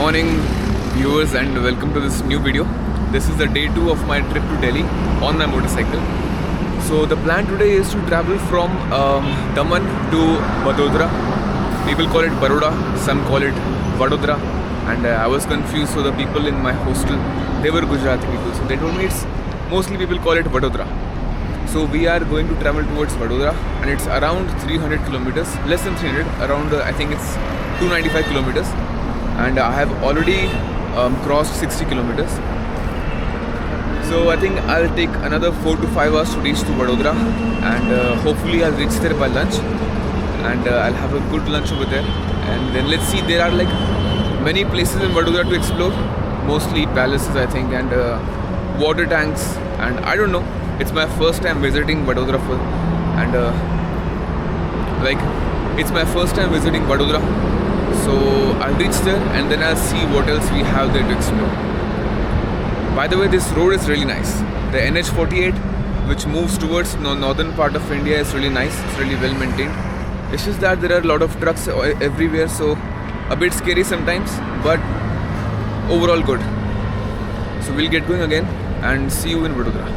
morning viewers and welcome to this new video. This is the day 2 of my trip to Delhi on my motorcycle. So the plan today is to travel from Daman to Vadodara. People call it Baroda, some call it Vadodara, and I was confused. So the people in my hostel, they were Gujarati people, so they told me it's mostly people call it Vadodara. So we are going to travel towards Vadodara and it's around 300 kilometers, less than 300, around I think it's 295 kilometers, and I have already crossed 60 kilometers. So I think I'll take another 4 to 5 hours to reach to Vadodara, and hopefully I'll reach there by lunch, and I'll have a good lunch over there. And then let's see, there are like many places in Vadodara to explore, mostly palaces I think, and water tanks, and I don't know. It's my first time visiting Vadodara it's my first time visiting Vadodara. So I'll reach there and then I'll see what else we have there to explore. By the way, this road is really nice. The NH48, which moves towards northern part of India, is really nice. It's really well maintained. It's just that there are a lot of trucks everywhere, so a bit scary sometimes, but overall good. So we'll get going again and see you in Vadodara.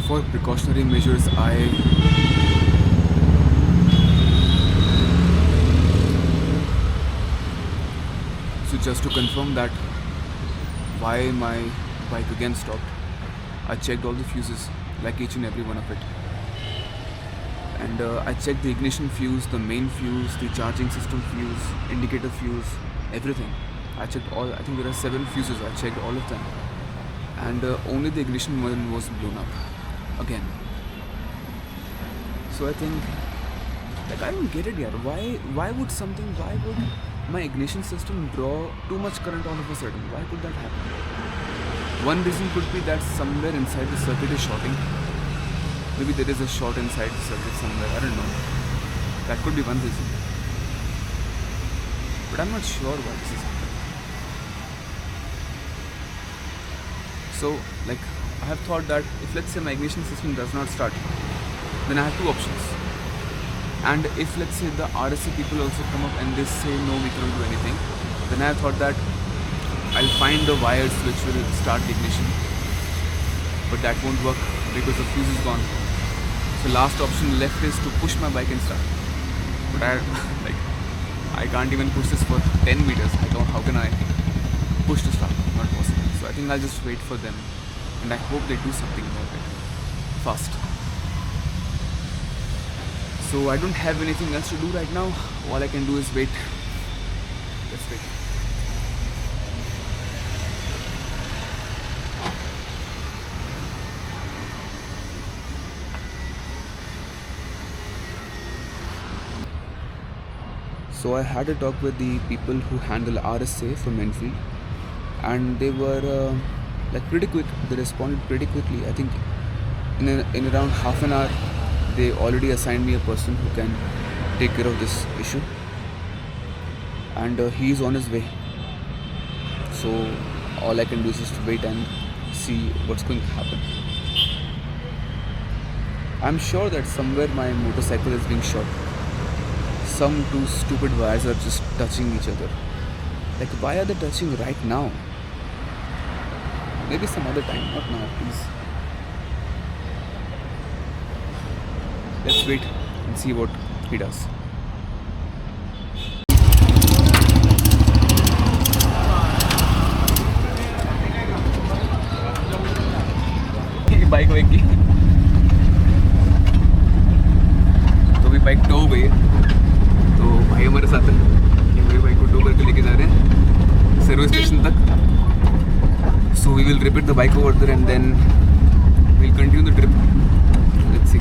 For precautionary measures, so just to confirm that why my bike again stopped, I checked all the fuses, like each and every one of it, and I checked the ignition fuse, the main fuse, the charging system fuse, indicator fuse, everything. I checked all. I think there are 7 fuses. I checked all of them, and only the ignition one was blown up again. So I think, like, I don't get it yet. Why would my ignition system draw too much current all of a sudden? Why could that happen? One reason could be that somewhere inside the circuit is shorting. Maybe there is a short inside the circuit somewhere, I don't know. That could be one reason. But I'm not sure why this is happening. So, like, I have thought that if let's say my ignition system does not start, then I have two options. And if let's say the RSA people also come up and they say no, we cannot do anything, then I have thought that I'll find the wires which will start the ignition. But that won't work because the fuse is gone. So last option left is to push my bike and start. But I can't even push this for 10 meters. How can I push to start? Not possible. So I think I'll just wait for them. And I hope they do something about it fast. So I don't have anything else to do right now. All I can do is wait. Let's wait. So I had a talk with the people who handle RSA from Enfield, and they were pretty quick. They responded pretty quickly. I think in around half an hour, they already assigned me a person who can take care of this issue, and he is on his way. So all I can do is just wait and see what's going to happen. I'm sure that somewhere my motorcycle is being shot. Some two stupid wires are just touching each other. Like, why are they touching right now? Maybe some other time, not now, please. Let's wait and see what he does. Bike वेक की तो भी bike to हो गई है. तो भाई हमारे साथ है कि मेरी बाइक को टो करके लेके जा रहे हैं सर्विस स्टेशन तक. So we will repeat the bike over there and then we will continue the trip. Let's see.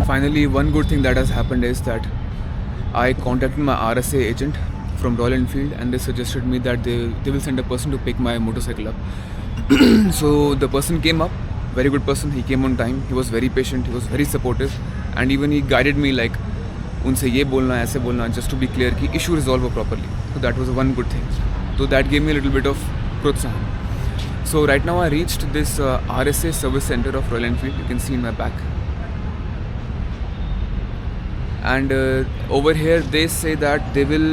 Finally, one good thing that has happened is that I contacted my RSA agent from Royal Enfield, and they suggested me that they will send a person to pick my motorcycle up. So the person came up, very good person. He came on time. He was very patient. He was very supportive, and even he guided me like, उनसे ये बोलना ऐसे बोलना, just to be clear कि issue resolve properly. So that was one good thing. So that gave me a little bit of protsahan. So right now I reached this RSA service center of Royal Enfield. You can see in my back. And over here they say that they will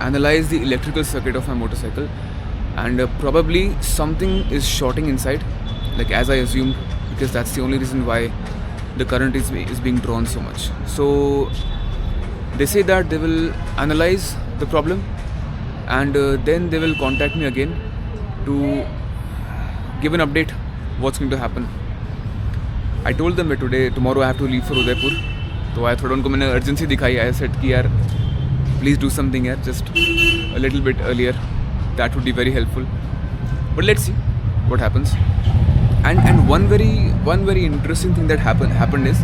analyze the electrical circuit of my motorcycle, and probably something is shorting inside, like as I assumed, because that's the only reason why the current is being drawn so much. So they say that they will analyze the problem, and then they will contact me again to give an update what's going to happen. I told them that tomorrow I have to leave for Udaipur. तो आया थोड़ा उनको मैंने urgency दिखाई. आई said कि यार please do something यार, just a little bit earlier, that would be very helpful. But let's see what happens. And one very interesting thing that happened is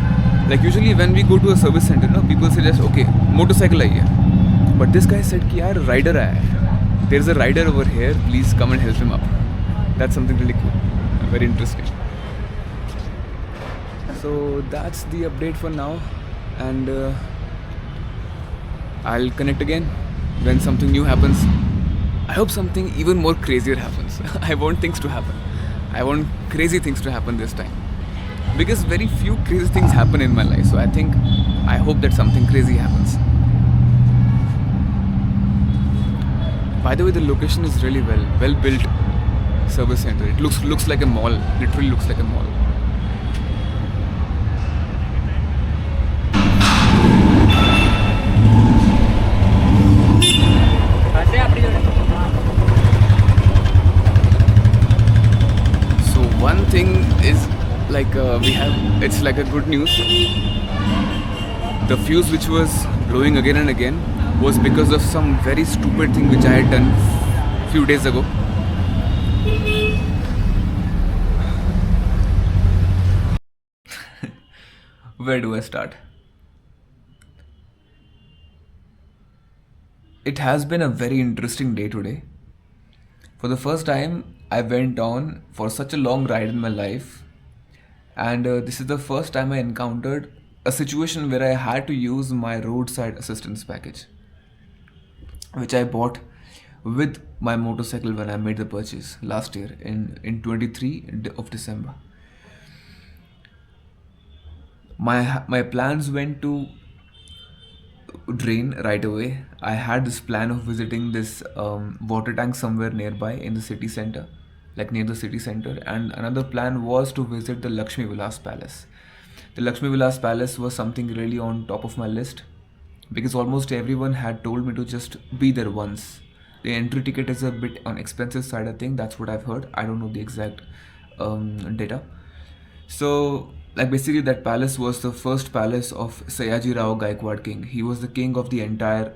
like usually when we go to a service centre ना, people suggest okay motorcycle I है, but this guy said कि यार rider आया है, there is a rider over here, please come and help him up. That's something really cool, very interesting. So that's the update for now, and I'll connect again when something new happens. I hope something even more crazier happens. I want things to happen. I want crazy things to happen this time, because very few crazy things happen in my life. So I hope that something crazy happens. By the way, the location is really well built service center. It looks like a mall. Literally looks like a mall. One thing is it's like a good news. The fuse which was blowing again and again was because of some very stupid thing which I had done few days ago. Where do I start? It has been a very interesting day today. For the first time, I went on for such a long ride in my life, and this is the first time I encountered a situation where I had to use my roadside assistance package, which I bought with my motorcycle when I made the purchase last year in 23 of December. My plans went to drain right away. I had this plan of visiting this water tank somewhere nearby in the city center, like near the city center, and another plan was to visit the Lakshmi Vilas Palace. The Lakshmi Vilas Palace was something really on top of my list because almost everyone had told me to just be there once. The entry ticket is a bit on expensive side, I think. That's what I've heard. I don't know the exact data. So, like basically, that palace was the first palace of Sayaji Rao Gaikwad king. He was the king of the entire,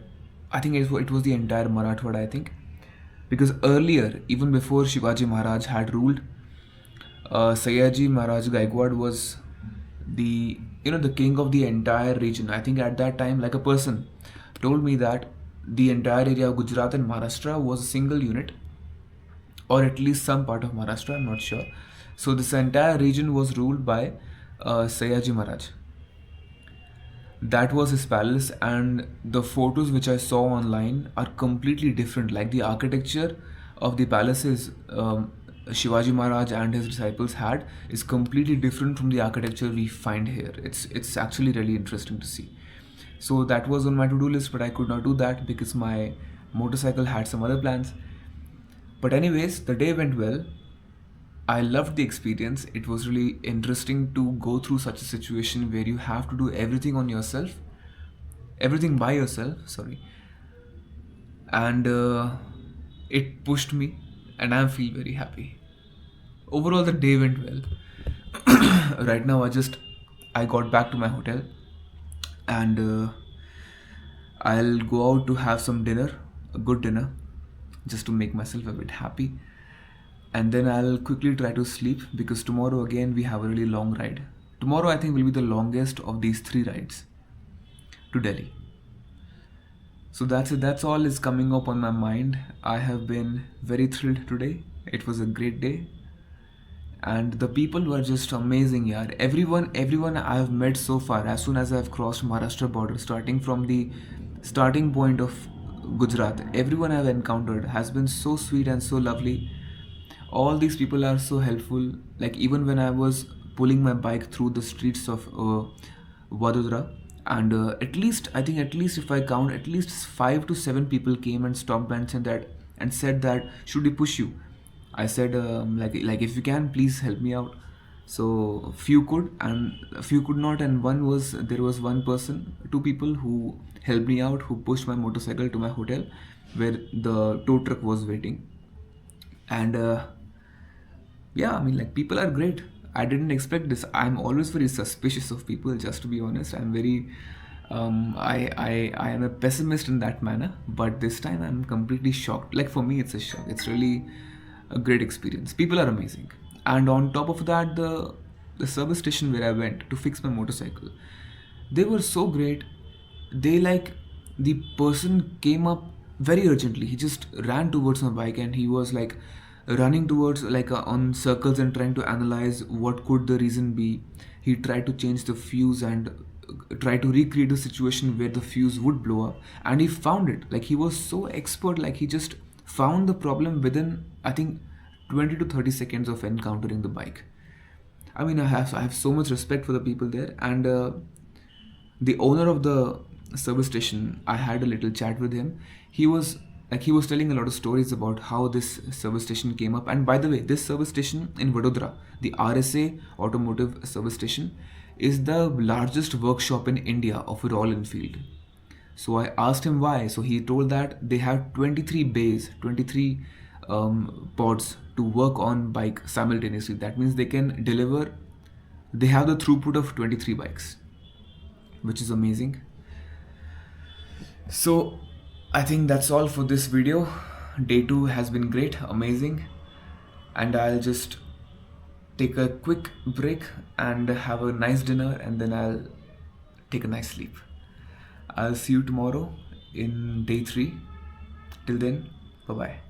I think it was the entire Marathwada, I think. Because earlier, even before Shivaji Maharaj had ruled, Sayaji Maharaj Gaikwad was the king of the entire region. I think at that time, like a person told me that the entire area of Gujarat and Maharashtra was a single unit, or at least some part of Maharashtra, I'm not sure. So this entire region was ruled by Sayaji Maharaj. That was his palace, and the photos which I saw online are completely different. Like the architecture of the palaces Shivaji Maharaj and his disciples had is completely different from the architecture we find here. It's actually really interesting to see. So that was on my to-do list, but I could not do that because my motorcycle had some other plans. But anyways, the day went well. I loved the experience. It was really interesting to go through such a situation where you have to do everything on yourself, everything by yourself, sorry. And it pushed me, and I feel very happy. Overall, the day went well. Right now, I got back to my hotel, and I'll go out to have some dinner, a good dinner, just to make myself a bit happy. And then I'll quickly try to sleep because tomorrow again we have a really long ride. Tomorrow I think will be the longest of these 3 rides to Delhi. So that's it. That's all is coming up on my mind. I have been very thrilled today. It was a great day. And the people were just amazing, yeah. Everyone I have met so far, as soon as I've crossed Maharashtra border, starting from the starting point of Gujarat, everyone I've encountered has been so sweet and so lovely. All these people are so helpful. Like even when I was pulling my bike through the streets of Vadodara, and at least if I count, at least 5 to 7 people came and stopped and said that should we push you? I said like if you can, please help me out. So few could and a few could not, and there was one person, 2 people who helped me out, who pushed my motorcycle to my hotel where the tow truck was waiting. And yeah, I mean, like, people are great. I didn't expect this. I'm always very suspicious of people, just to be honest. I'm very I am a pessimist in that manner, but this time I'm completely shocked. Like, for me, it's a shock. It's really a great experience. People are amazing. And on top of that, the service station where I went to fix my motorcycle, they were so great. The person came up very urgently. He just ran towards my bike, and he was like running towards, like, on circles and trying to analyze what could the reason be. He tried to change the fuse and try to recreate the situation where the fuse would blow up, and he found it. Like, he was so expert. Like, he just found the problem within, I think, 20 to 30 seconds of encountering the bike. I mean, I have so much respect for the people there. And the owner of the service station, I had a little chat with him. He was telling a lot of stories about how this service station came up. And by the way, this service station in Vadodara, the RSA Automotive Service Station, is the largest workshop in India of Royal Enfield. So I asked him why. So he told that they have 23 bays, 23 pods to work on bike simultaneously. That means they have the throughput of 23 bikes, which is amazing. So I think that's all for this video. Day 2 has been great, amazing, and I'll just take a quick break and have a nice dinner, and then I'll take a nice sleep. I'll see you tomorrow in day 3. Till then, bye bye.